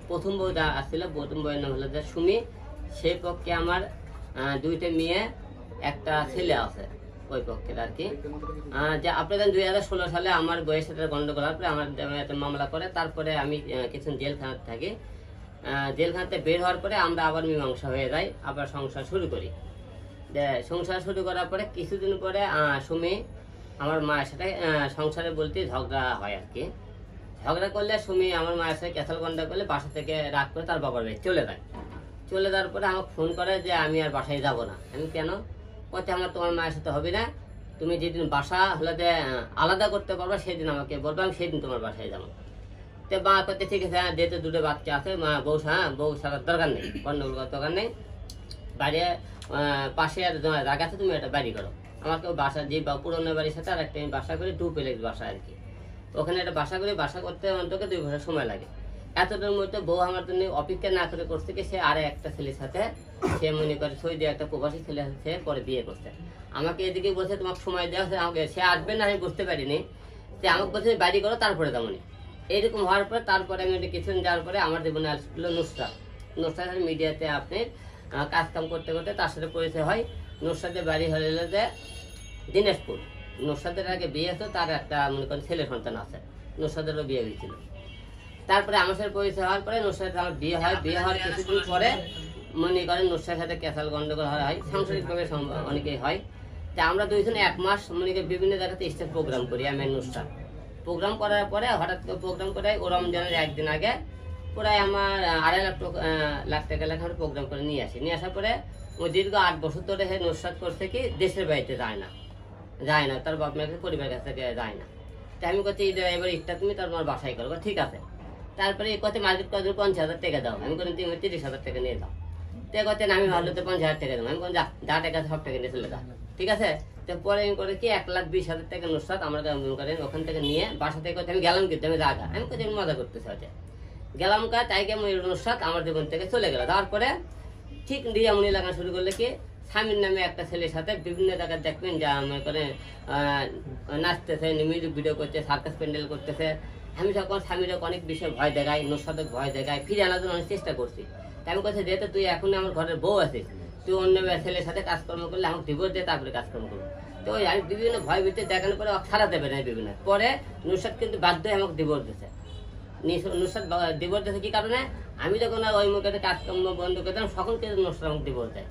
প্রথম বউ যা আসছিল, প্রথম বউয়ের নাম হলো যে সুমি। সেই পক্ষে আমার দুইটা মেয়ে একটা ছেলে আছে ওই পক্ষের আর কি। যে আপনাদের 2016 সালে আমার বউয়ের সাথে গন্ডগোল হওয়ার পরে আমার একটা মামলা করে, তারপরে আমি কিছু জেলখানাতে থাকি। জেলখানাতে বের হওয়ার পরে আমরা আবার মীমাংসা হয়ে যাই, আবার সংসার শুরু করি। সংসার শুরু করার পরে কিছুদিন পরে সুমি আমার মায়ের সাথে সংসারে বলতে ঝগড়া হয় আর কি। ঝগড়া করলে সুমি আমার মায়ের সাথে ক্যাসাল গন্ডা করলে বাসা থেকে রাগ করে তার বাবার বাড়ি চলে যায়। চলে যাওয়ার পরে আমাকে ফোন করে যে আমি আর বাসায় যাব না। আমি কেন? বলতে আমার তোমার মায়ের সাথে হবে না, তুমি যেদিন বাসা হলে আলাদা করতে পারবা সেদিন আমাকে বলবো, আমি সেদিন তোমার বাসায় যাবো। তো মা করতে ঠিক আছে, যেহেতু দুটো বাচ্চা আছে, মা বউ বউ সারার দরকার নেই, গন্ডগোল করার দরকার নেই, বাড়ি পাশে আর জায়গা আছে, তুমি একটা বাড়ি করো। আমাকে বাসা যে পুরোনো বাড়ির সাথে আর একটা আমি বাসা করি, 2 প্লেক্স বাসা আর কি। ওখানে একটা বাসা করি, বাসা করতে অন্তত 2 বছর সময় লাগে। এতটার মধ্যে বউ আমার জন্য অপেক্ষা না করে করছে কি, সে আরে একটা ছেলের সাথে, সে মনে করে সৌদি একটা প্রবাসী ছেলে সে পরে বিয়ে করছে। আমাকে এদিকে বলছে তোমাকে সময় দেওয়া হচ্ছে, আমাকে সে আসবে না আমি বুঝতে পারিনি। যে আমাকে বলছে বাড়ি করো তারপরে তেমনই। এইরকম হওয়ার পরে তারপরে আমি কিছুদিন যাওয়ার পরে আমার জীবনে আসলো নুসরাত। নুসরাতের মিডিয়াতে আপনি কাজকাম করতে করতে তার সাথে পরিচয় হয়। নুসরাতের বাড়ি হলো যে দিনাজপুর। নুসরাতের আগে বিয়ে হতো, তার একটা মনে করেন ছেলে সন্তান আছে, নুসরাতেরও বিয়ে হয়েছিল। তারপরে আমার সাথে পরিচয় হওয়ার পরে নুসরাতের আমার বিয়ে হয়। বিয়ে হওয়ার কিছুদিন পরে মনে করেন নুসরাতের সাথে ক্যাসাল গন্ডগোল হয়, সাংসারিকভাবে অনেকেই হয়। তা আমরা দুইজনে 1 মাস মনে করি বিভিন্ন জায়গাতে স্টেজ প্রোগ্রাম করি। আমি নুসরাত প্রোগ্রাম করার পরে হঠাৎ করে প্রোগ্রাম করে ও রমজানের একদিন আগে প্রায় আমার 2.5 লাখ টাকা লেখা প্রোগ্রাম করে নিয়ে আসি। নিয়ে আসার পরে ও দীর্ঘ 8 বছর ধরে নুসরাত করছে কি দেশের বাড়িতে যায় না, তার বাপ মায়ের পরিবারের কাছ থেকে যায় না। তাই আমি করছি এবার ইটটা তুমি তোমার বাসায় করো, ঠিক আছে। তারপরে কত মার্কেট কত 50,000 টাকা দাও, আমি কোনো তুমি 30,000 টাকা নিয়ে যাও। তো করতেন আমি ভালো তো 50,000 টাকা দেবো, আমি কোন যা টাকা সব টাকা নিয়ে চলে যা, ঠিক আছে। তো পরে আমি করে কি 1,20,000 টাকা নুসরাত আমরা করেন ওখান থেকে নিয়ে বাসা থেকে আমি গেলাম, কিন্তু আমি জায়গা আমি কোথায় মজা করতেছি হচ্ছে গেলাম কা তাই নুসরাত আমার জীবন থেকে চলে গেল। তারপরে ঠিক রিয়ামনি লাগা শুরু করলে কি স্বামীর নামে একটা ছেলের সাথে বিভিন্ন জায়গায় দেখবেন যা মনে করে নাচতেছে, মিউজিক ভিডিও করতে, সার্কাস প্যান্ডেল করতেছে। আমি তখন স্বামীরা অনেক বিষয়ে ভয় দেখাই, নুসরাতকে ভয় দেখাই, ফিরে আনার জন্য অনেক চেষ্টা করছি। তাই আমি কথা যেহেতু তুই এখন আমার ঘরের বউ আছিস, তুই অন্য ছেলের সাথে কাজকর্ম করলে আমাকে ডিভোর্স দিয়ে তারপরে কাজকর্ম করবো। তো আমি বিভিন্ন ভয় ভিতরে দেখানোর পরে ছাড়া দেবে না বিভিন্ন। পরে নুসরাত কিন্তু বাধ্য হয়ে আমাকে ডিভোর্স দিয়েছে। নুসরাত ডিভোর্স দিয়েছে কি কারণে? আমি যখন ওই মুখে কাজকর্ম বন্ধ করতাম তখন কিন্তু নুসরাত আমাকে ডিভোর্স দেয়।